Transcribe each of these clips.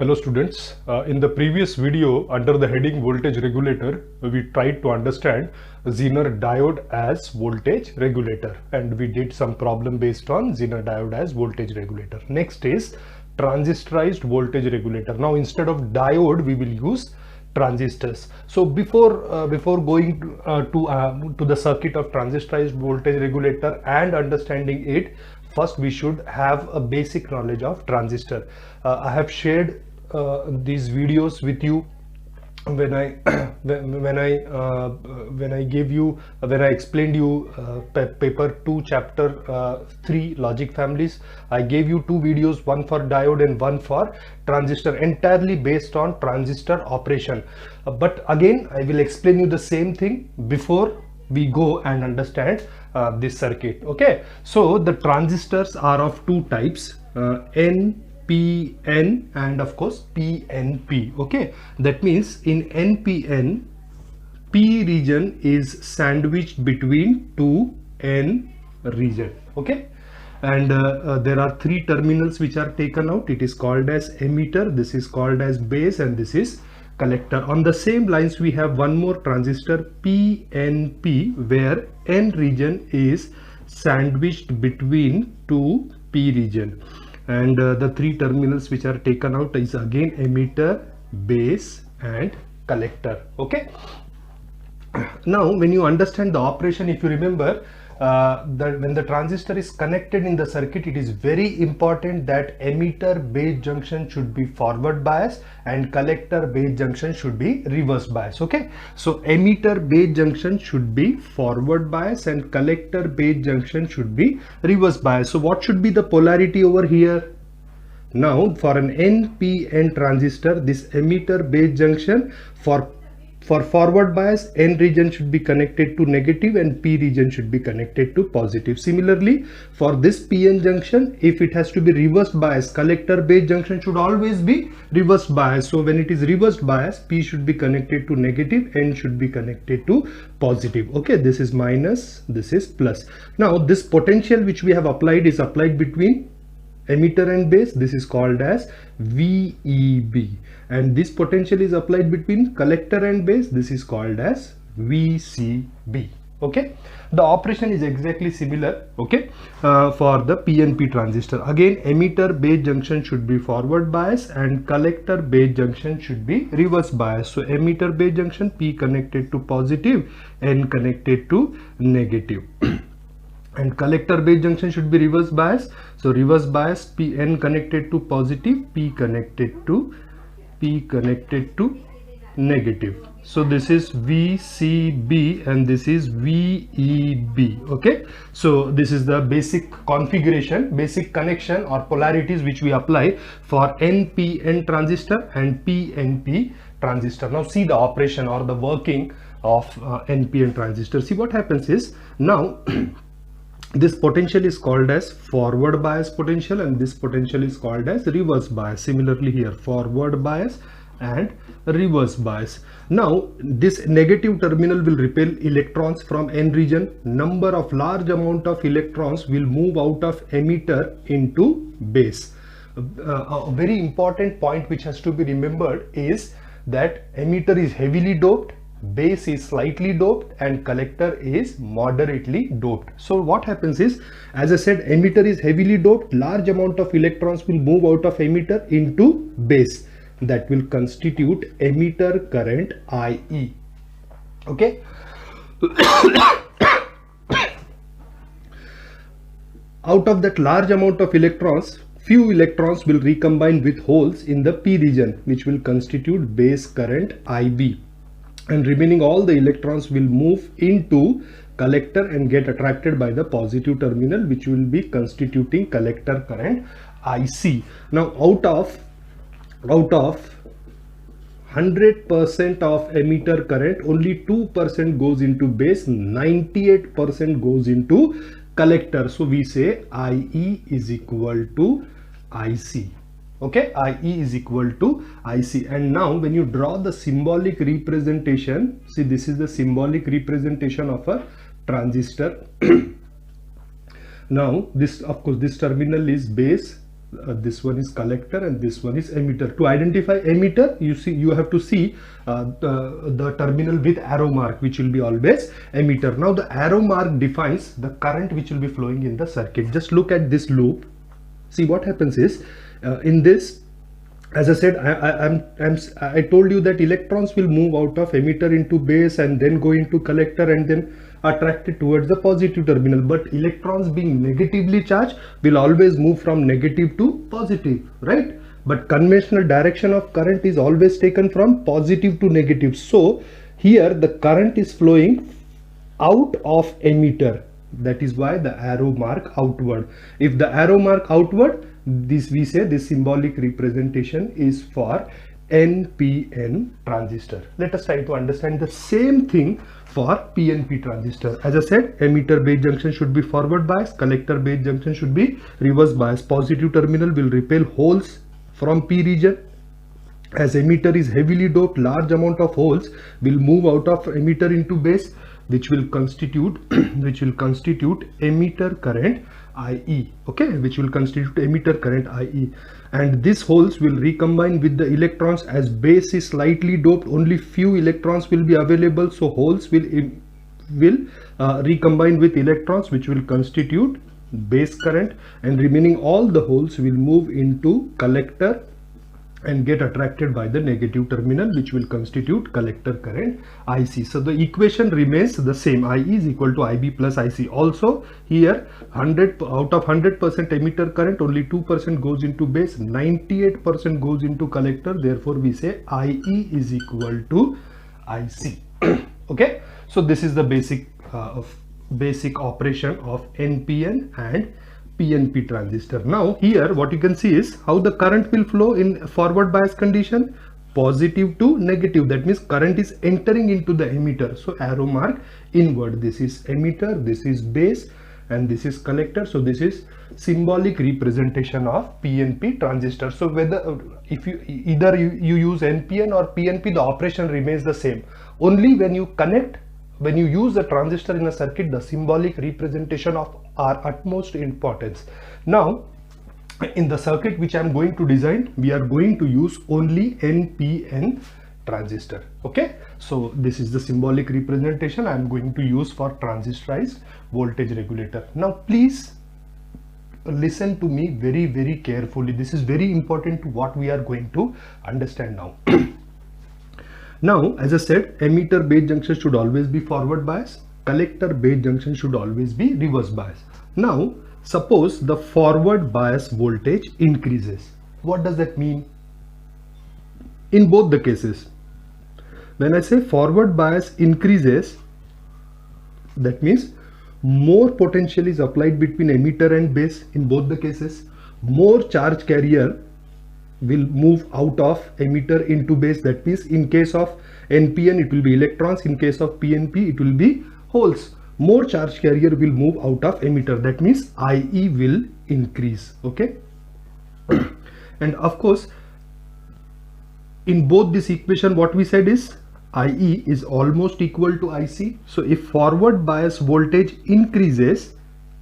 Hello students, in the previous video under the heading voltage regulator, we tried to understand Zener diode as voltage regulator and we did some problem based on Zener diode as voltage regulator. Next is transistorized voltage regulator. Now instead of diode we will use transistors. So before going to the circuit of transistorized voltage regulator and understanding it, first we should have a basic knowledge of transistor. I have shared these videos with you when I when I explained you paper 2 chapter 3 logic families. I gave you two videos, one for diode and one for transistor, entirely based on transistor operation. But again I will explain you the same thing before we go and understand this circuit. Okay, so the transistors are of two types, NPN and of course PNP. Okay, that means in NPN, P region is sandwiched between two N region. Okay, and there are three terminals which are taken out. It is called as emitter, this is called as base, and this is collector. On the same lines we have one more transistor PNP, where N region is sandwiched between two P region, and the three terminals which are taken out is again emitter, base and collector. Okay, now when you understand the operation, if you remember that when the transistor is connected in the circuit, it is very important that emitter base junction should be forward bias and collector base junction should be reverse bias. Okay, so emitter base junction should be forward bias and collector base junction should be reverse bias. So what should be the polarity over here? Now for an NPN transistor, this emitter base junction for forward bias, N region should be connected to negative and P region should be connected to positive. Similarly, for this PN junction, if it has to be reverse bias, collector base junction should always be reverse bias. So when it is reverse bias, P should be connected to negative, N should be connected to positive. Okay, this is minus, this is plus. Now this potential which we have applied is applied between emitter and base. This is called as VEB, and this potential is applied between collector and base. This is called as VCB. Okay, the operation is exactly similar. Okay, for the PNP transistor, again emitter base junction should be forward bias and collector base junction should be reverse bias. So emitter base junction, P connected to positive, N connected to negative. And collector base junction should be reverse bias. So reverse bias, N connected to positive, P connected to negative. So this is VCB and this is VEB. Okay, so this is the basic configuration, basic connection or polarities which we apply for NPN transistor and PNP transistor. Now see the operation or the working of NPN transistor. See what happens is, now this potential is called as forward bias potential and this potential is called as reverse bias. Similarly here, forward bias and reverse bias. Now this negative terminal will repel electrons from N region. Number of large amount of electrons will move out of emitter into base. A very important point which has to be remembered is that emitter is heavily doped, base is slightly doped and collector is moderately doped. So what happens is, as I said, emitter is heavily doped, large amount of electrons will move out of emitter into base. That will constitute emitter current IE. Okay. Out of that large amount of electrons, few electrons will recombine with holes in the P region, which will constitute base current IB. And remaining all the electrons will move into collector and get attracted by the positive terminal, which will be constituting collector current IC. Now out of 100% of emitter current, only 2% goes into base, 98% goes into collector. So we say IE is equal to IC. Okay, IE is equal to IC. And now when you draw the symbolic representation, see this is the symbolic representation of a transistor. Now this, of course, this terminal is base, this one is collector and this one is emitter. To identify emitter, you have to see the terminal with arrow mark, which will be always emitter. Now the arrow mark defines the current which will be flowing in the circuit. Just look at this loop. See what happens is in this, as I said, I told you that electrons will move out of emitter into base and then go into collector and then attracted towards the positive terminal. But electrons being negatively charged will always move from negative to positive, right? But conventional direction of current is always taken from positive to negative. So here the current is flowing out of emitter. That is why the arrow mark outward. If the arrow mark outward, this we say this symbolic representation is for NPN transistor. Let us try to understand the same thing for PNP transistor. As I said, emitter base junction should be forward bias, collector base junction should be reverse bias. Positive terminal will repel holes from P region. As emitter is heavily doped, large amount of holes will move out of emitter into base, which will constitute emitter current IE, okay, which will constitute emitter current IE, and these holes will recombine with the electrons. As base is slightly doped, only few electrons will be available, so holes will recombine with electrons, which will constitute base current, and remaining all the holes will move into collector and get attracted by the negative terminal, which will constitute collector current IC. So the equation remains the same. IE is equal to IB plus IC. Also here, 100 out of 100% emitter current, only 2% goes into base, 98% goes into collector. Therefore we say IE is equal to IC. Okay, so this is the basic operation of NPN and PNP transistor. Now here what you can see is how the current will flow in forward bias condition, positive to negative. That means current is entering into the emitter, so arrow mark inward. This is emitter, this is base, and this is collector. So this is symbolic representation of PNP transistor. So whether if you either you use NPN or PNP, the operation remains the same. Only when you use the transistor in a circuit, the symbolic representation of are utmost importance. Now in the circuit which I am going to design, we are going to use only NPN transistor. Okay, so this is the symbolic representation I am going to use for transistorized voltage regulator. Now please listen to me very, very carefully. This is very important to what we are going to understand now. Now, as I said, emitter base junction should always be forward bias, collector base junction should always be reverse bias. Now, suppose the forward bias voltage increases. What does that mean? In both the cases, when I say forward bias increases, that means more potential is applied between emitter and base. In both the cases, more charge carrier will move out of emitter into base. That means in case of NPN it will be electrons, in case of PNP it will be holes. More charge carrier will move out of emitter. That means IE will increase. Okay, and of course in both this equation what we said is IE is almost equal to IC. So if forward bias voltage increases,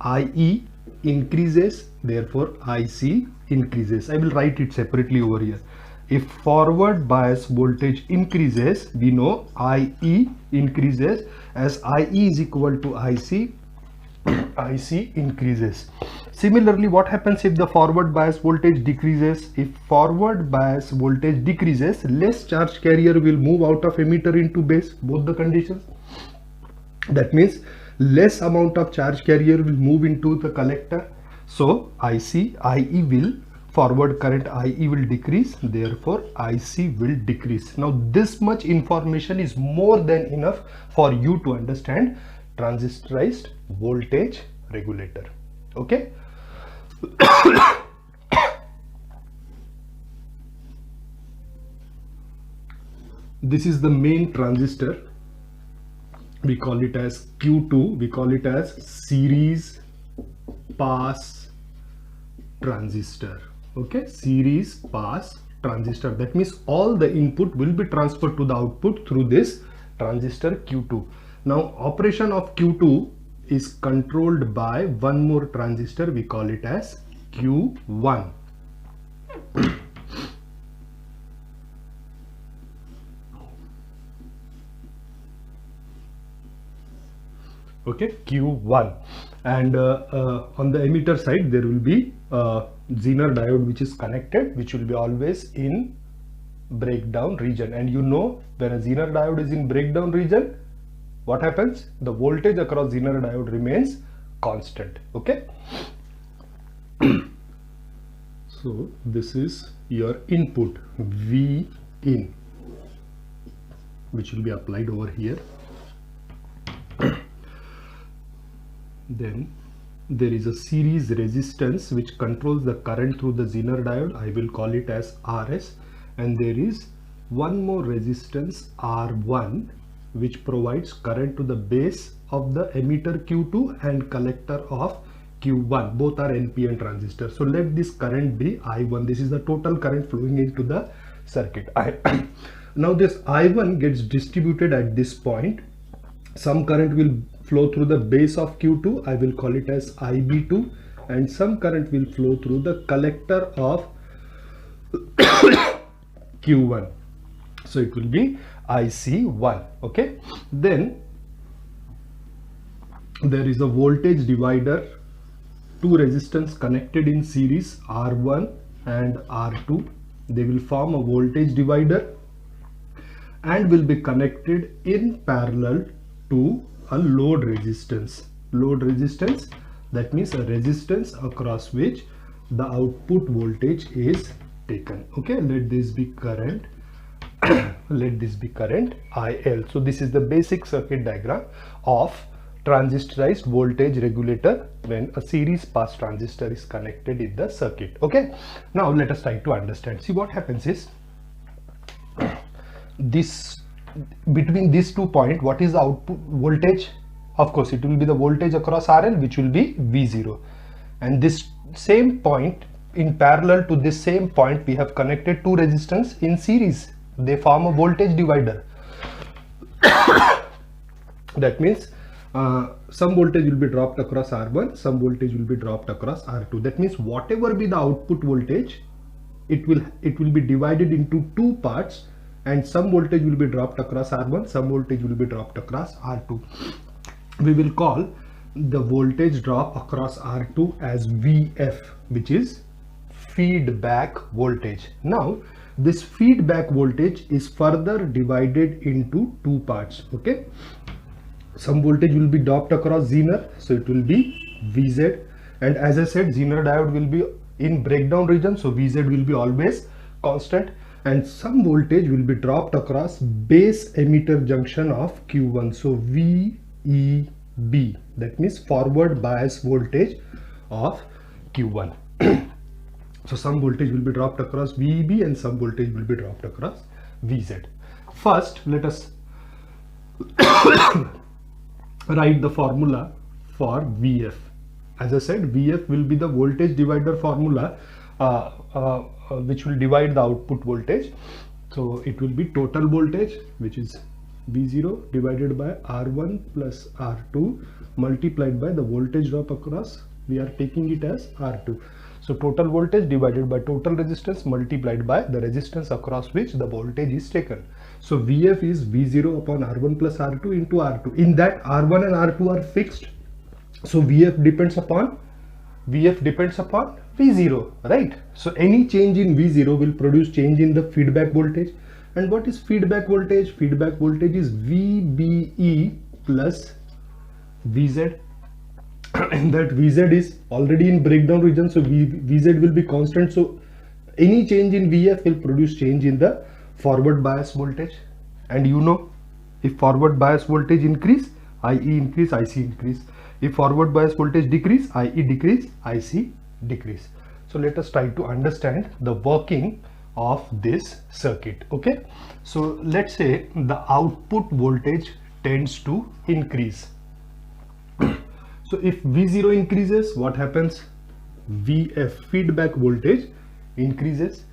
IE increases, therefore IC increases. I will write it separately over here. If forward bias voltage increases, we know IE increases. As IE is equal to IC, IC increases. Similarly, what happens if the forward bias voltage decreases? If forward bias voltage decreases, less charge carrier will move out of emitter into base, both the conditions. That means less amount of charge carrier will move into the collector. So IE will, forward current IE will decrease, therefore IC will decrease. Now this much information is more than enough for you to understand transistorized voltage regulator. Okay. This is the main transistor. We call it as Q2. We call it as series pass transistor. Okay, series pass transistor. That means all the input will be transferred to the output through this transistor Q2. Now operation of Q2 is controlled by one more transistor. We call it as Q1. okay, Q1. And on the emitter side there will be Zener diode which is connected, which will be always in breakdown region. And you know, when a Zener diode is in breakdown region, what happens? The voltage across Zener diode remains constant. Okay. So this is your input V in, which will be applied over here. Then there is a series resistance which controls the current through the Zener diode. I will call it as RS. And there is one more resistance R1 which provides current to the base of the emitter Q2 and collector of Q1. Both are NPN transistors. So let this current be I1. This is the total current flowing into the circuit. Now this I1 gets distributed at this point. Some current will flow through the base of Q2. I will call it as IB2. And some current will flow through the collector of Q1. So it will be IC1. Okay. Then there is a voltage divider, two resistors connected in series, R1 and R2. They will form a voltage divider and will be connected in parallel to a load resistance. Load resistance, that means a resistance across which the output voltage is taken. Okay, let this be current. Let this be current IL. So this is the basic circuit diagram of transistorized voltage regulator when a series pass transistor is connected in the circuit. Okay, now let us try to understand. See, what happens is, this between these 2 points, what is the output voltage? Of course it will be the voltage across RL, which will be V0. And this same point, in parallel to this same point, we have connected two resistors in series. They form a voltage divider. That means some voltage will be dropped across R1, some voltage will be dropped across R2. That means whatever be the output voltage, it will be divided into two parts, and some voltage will be dropped across R1, some voltage will be dropped across R2. We will call the voltage drop across R2 as VF, which is feedback voltage. Now this feedback voltage is further divided into two parts. Okay, some voltage will be dropped across Zener, so it will be VZ. And as I said, Zener diode will be in breakdown region, so VZ will be always constant. And some voltage will be dropped across base emitter junction of Q1, so VEB, that means forward bias voltage of Q1. So some voltage will be dropped across VEB and some voltage will be dropped across VZ. First, let us write the formula for VF. As I said, VF will be the voltage divider formula which will divide the output voltage. So it will be total voltage, which is V0 divided by R1 plus R2 multiplied by the voltage drop across, we are taking it as R2. So total voltage divided by total resistance multiplied by the resistance across which the voltage is taken. So VF is V0 upon R1 plus R2 into R2. In that, R1 and R2 are fixed. So VF depends upon V0, right? So any change in V0 will produce change in the feedback voltage. And what is feedback voltage? Feedback voltage is VBE plus VZ. And that VZ is already in breakdown region, so VZ will be constant. So any change in VF will produce change in the forward bias voltage. And you know, if forward bias voltage increase, IE increase, IC increase. If forward bias voltage decrease, IE decrease, IC decrease. So let us try to understand the working of this circuit. Okay, so let's say the output voltage tends to increase. So if V0 increases, what happens? VF, feedback voltage, increases,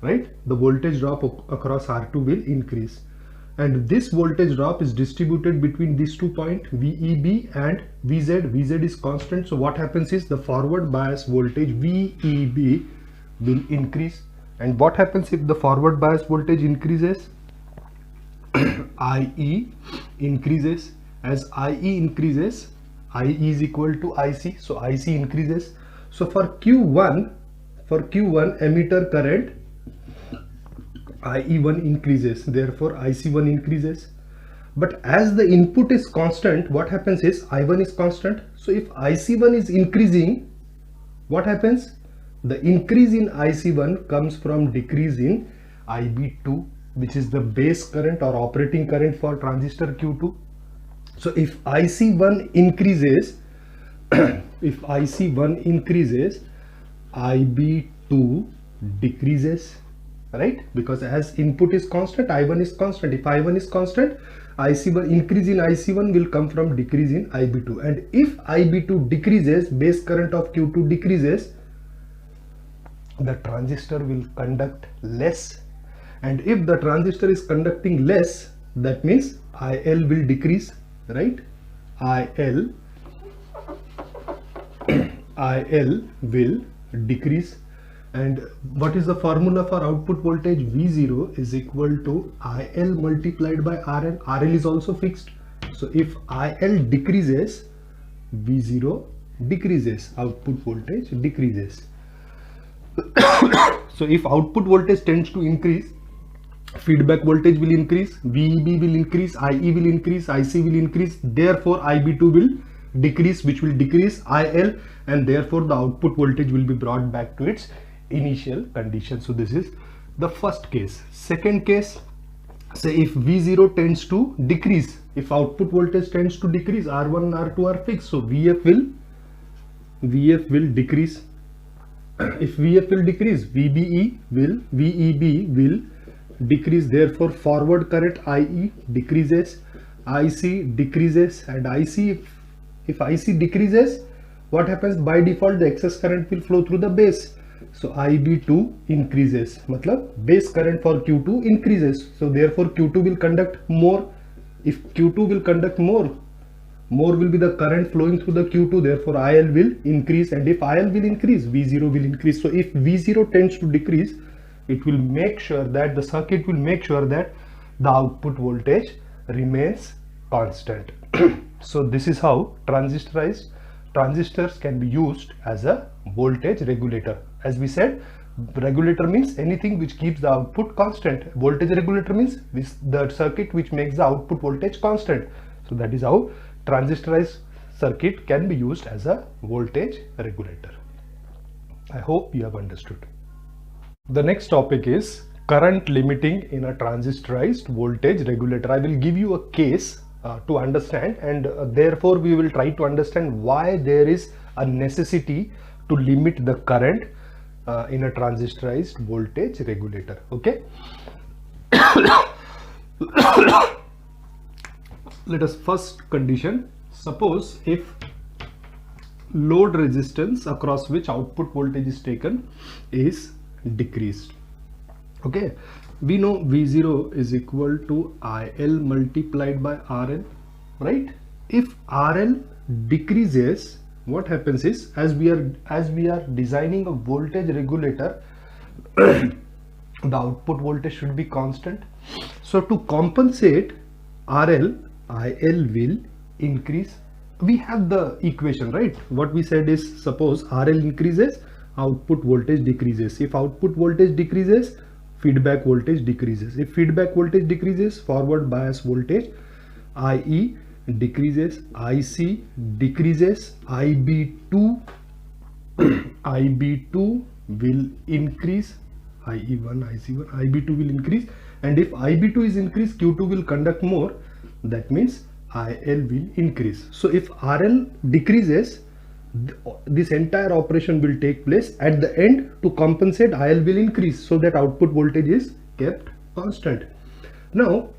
right? The voltage drop across R2 will increase. And this voltage drop is distributed between these 2 points, VEB and VZ. VZ is constant. So what happens is the forward bias voltage VEB will increase. And what happens if the forward bias voltage increases? IE increases. As IE increases, IE is equal to IC, so IC increases. So for Q1 emitter current IE1 increases, therefore IC1 increases. But as the input is constant, what happens is I1 is constant. So if IC1 is increasing, what happens? The increase in IC1 comes from decrease in IB2, which is the base current or operating current for transistor Q2. So if IC1 increases, if IC1 increases, IB2 decreases, right? Because as input is constant, I1 is constant. If I1 is constant, IC1 increase in IC1 will come from decrease in IB2. And if IB2 decreases, base current of Q2 decreases, the transistor will conduct less. And if the transistor is conducting less, that means IL will decrease, right? IL will decrease. And what is the formula for output voltage? V0 is equal to IL multiplied by RL. RL is also fixed. So if IL decreases, V0 decreases, output voltage decreases. So if output voltage tends to increase, feedback voltage will increase, VEB will increase, IE will increase, IC will increase, therefore IB2 will decrease, which will decrease IL, and therefore the output voltage will be brought back to its initial condition. So this is the first case. Second case, say if V0 tends to decrease, if output voltage tends to decrease, R1 and R2 are fixed, so VF will decrease. If VF will decrease, VEB will decrease, therefore forward current IE decreases, IC decreases, and IC, if IC decreases, what happens? By default the excess current will flow through the base, so IB2 increases, matlab base current for Q2 increases, so therefore Q2 will conduct more. If Q2 will conduct more will be the current flowing through the Q2, therefore IL will increase, and if IL will increase, V0 will increase. So if V0 tends to decrease, it will make sure that the circuit will make sure that the output voltage remains constant. So this is how transistors can be used as a voltage regulator. As we said, regulator means anything which keeps the output constant. Voltage regulator means the circuit which makes the output voltage constant. So that is how transistorized circuit can be used as a voltage regulator. I hope you have understood. The next topic is current limiting in a transistorized voltage regulator. I will give you a case to understand, and therefore we will try to understand why there is a necessity to limit the current in a transistorized voltage regulator. Okay. Let us first condition. Suppose if load resistance across which output voltage is taken is decreased. Okay, we know V0 is equal to IL multiplied by RL, right? If RL decreases, what happens is, as we are designing a voltage regulator, the output voltage should be constant. So to compensate RL, IL will increase. We have the equation, right? What we said is, suppose RL increases, output voltage decreases. If output voltage decreases, feedback voltage decreases. If feedback voltage decreases, forward bias voltage IE decreases, IC decreases, IB2 will increase, IE1, IC1, IB2 will increase, and if IB2 is increased, Q2 will conduct more, that means IL will increase. So if RL decreases, this entire operation will take place. At the end, to compensate, IL will increase, so that output voltage is kept constant. Now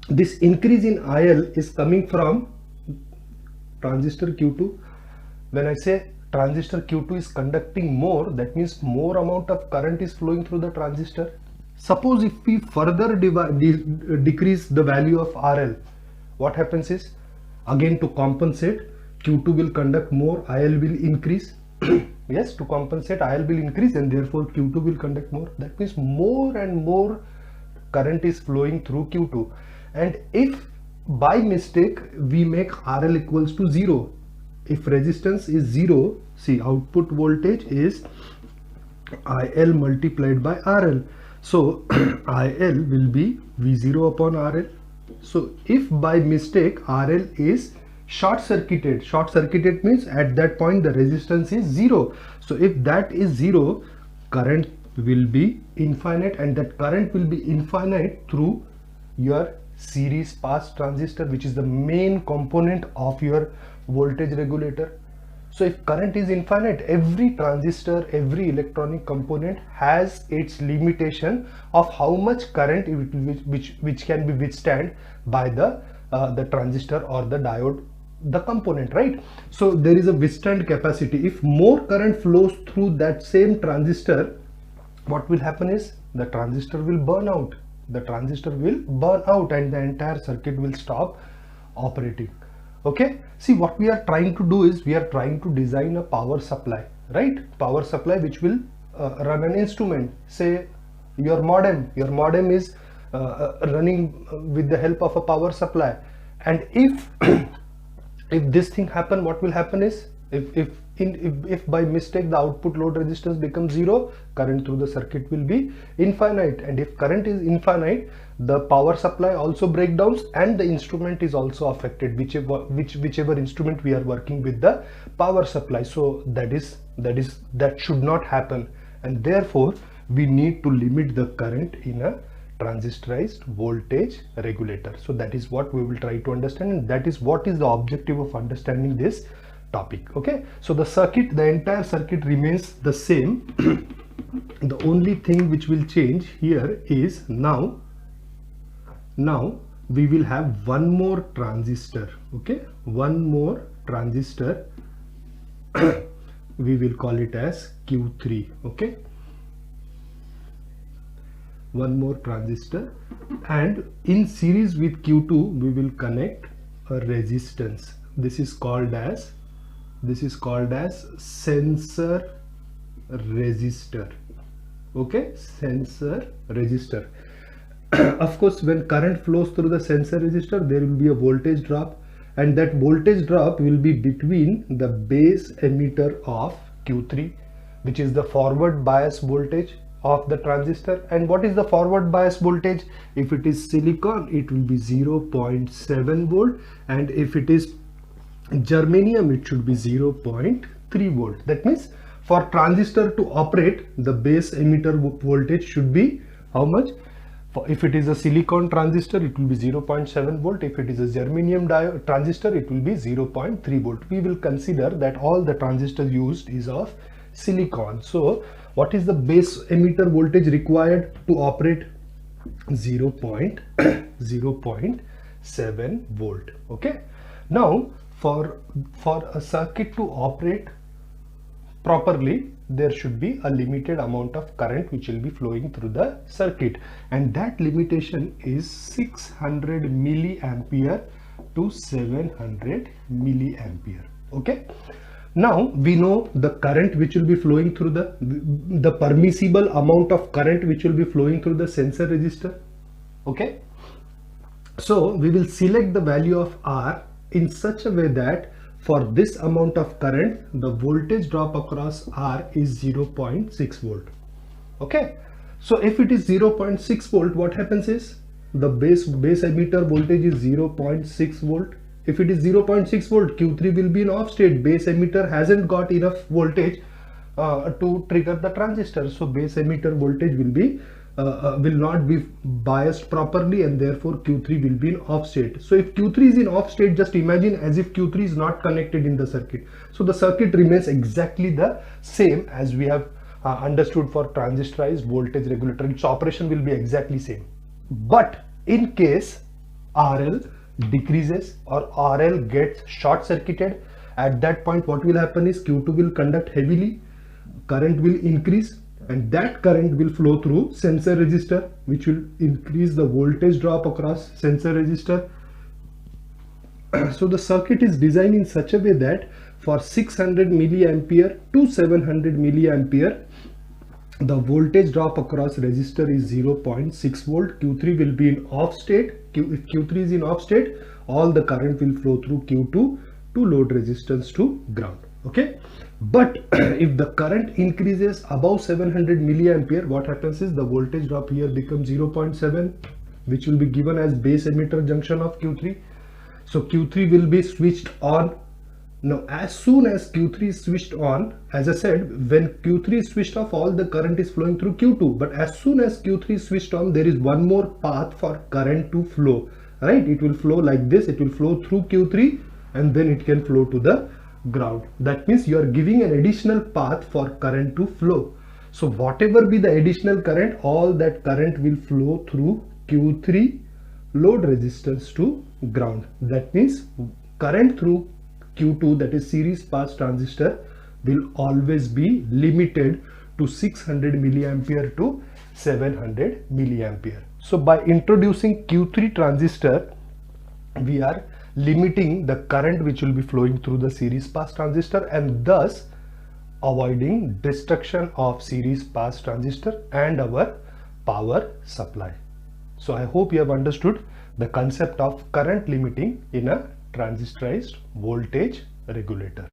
this increase in IL is coming from transistor Q2. When I say transistor Q2 is conducting more, that means more amount of current is flowing through the transistor. Suppose if we further decrease the value of RL, what happens is, again to compensate, Q2 will conduct more, IL will increase. Yes, to compensate, IL will increase, and therefore Q2 will conduct more. That means more and more current is flowing through Q2. And if by mistake we make RL equals to 0, if resistance is 0, see output voltage is IL multiplied by RL. So IL will be V0 upon RL. So if by mistake RL is short circuited means at that point the resistance is 0. So if that is 0, current will be infinite, and that current will be infinite through your series pass transistor, which is the main component of your voltage regulator. So if current is infinite, every transistor, every electronic component has its limitation of how much current which can be withstand by the transistor or the diode, the component, right? So there is a withstand capacity. If more current flows through that same transistor, what will happen is the transistor will burn out. The transistor will burn out and the entire circuit will stop operating. Okay, see, what we are trying to do is we are trying to design a power supply, right? Power supply which will run an instrument, say your modem. Your modem is running with the help of a power supply, and if if this thing happen, what will happen is if by mistake the output load resistance becomes 0, current through the circuit will be infinite, and if current is infinite, the power supply also breakdowns and the instrument is also affected, whichever instrument we are working with the power supply. So that should not happen, and therefore we need to limit the current in a transistorized voltage regulator. So that is what we will try to understand, and that is what is the objective of understanding this topic. Okay, so the entire circuit remains the same. The only thing which will change here is now we will have one more transistor. Okay, one more transistor. We will call it as Q3. Okay, one more transistor, and in series with Q2 we will connect a resistance. This is called as sensor resistor. Okay, sensor resistor. Of course, when current flows through the sensor resistor, there will be a voltage drop, and that voltage drop will be between the base emitter of Q3, which is the forward bias voltage of the transistor. And what is the forward bias voltage? If it is silicon, it will be 0.7 volt, and if it is germanium, it should be 0.3 volt. That means for transistor to operate, the base emitter voltage should be how much? If it is a silicon transistor, it will be 0.7 volt. If it is a germanium transistor, it will be 0.3 volt. We will consider that all the transistors used is of silicon. So what is the base emitter voltage required to operate? 0.7 volt. Okay, now for a circuit to operate properly, there should be a limited amount of current which will be flowing through the circuit, and that limitation is 600 milliampere to 700 milliampere. Okay, now we know the current which will be flowing through the permissible amount of current which will be flowing through the sensor resistor. Okay, so we will select the value of R in such a way that for this amount of current, the voltage drop across R is 0.6 volt. Okay, so if it is 0.6 volt, what happens is the base emitter voltage is 0.6 volt. If it is 0.6 volt, Q3 will be in off state. Base emitter hasn't got enough voltage to trigger the transistor, so base emitter voltage will not be biased properly, and therefore Q3 will be in off state. So if Q3 is in off state, just imagine as if Q3 is not connected in the circuit. So the circuit remains exactly the same as we have understood for transistorized voltage regulator. Its operation will be exactly same. But in case RL decreases or RL gets short circuited, at that point what will happen is Q2 will conduct heavily, current will increase, and that current will flow through sensor resistor, which will increase the voltage drop across sensor resistor. So the circuit is designed in such a way that for 600 milliampere to 700 milliampere, the voltage drop across resistor is 0.6 volt. Q3 will be in off state. If Q3 is in off state, all the current will flow through Q2 to to load resistance to ground. Okay, but if the current increases above 700 milliampere, what happens is the voltage drop here becomes 0.7, which will be given as base emitter junction of Q3. So Q3 will be switched on. Now as soon as Q3 is switched on, as I said, when Q3 is switched off, all the current is flowing through Q2, but as soon as Q3 is switched on, there is one more path for current to flow, right? It will flow like this, it will flow through Q3 and then it can flow to the ground. That means you are giving an additional path for current to flow. So whatever be the additional current, all that current will flow through Q3 load resistance to ground. That means current through Q2, that is series pass transistor, will always be limited to 600 milliampere to 700 milliampere. So by introducing Q3 transistor, we are limiting the current which will be flowing through the series pass transistor and thus avoiding destruction of series pass transistor and our power supply. So I hope you have understood the concept of current limiting in a transistorized voltage regulator.